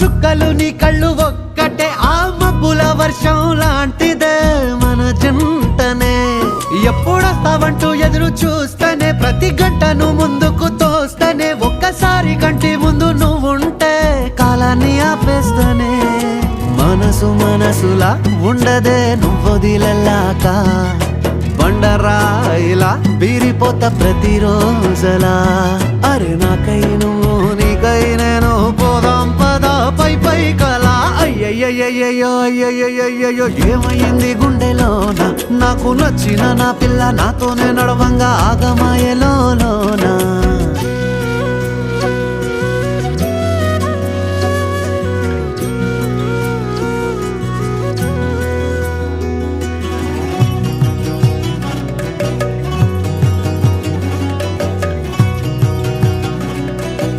సుక్కలు నీ కళ్ళు ఒక్కటే ఆ మబ్బుల వర్షం లాంటిదే మన జంటనే ఎప్పుడొస్తావంటూ ఎదురు చూస్తేనే ప్రతి గంటను ముందుకు తోస్తేనే ఒక్కసారి కంటి ముందు నువ్వుంటే కాలాన్ని ఆపేస్తేనే మనసులా ఉండదే నువ్వొదిలెల్లాక బండరాయిలా బీరిపోత ప్రతిరోజలా అరే నాకై నువ్వు నీకై నేను పోదాం పదా పై కలా అయ్యయ్యో అయ్యయ్యో ఏమైంది గుండెలోన నాకు నచ్చిన నా పిల్ల నాతోనే నడవంగా ఆగమాయలోనా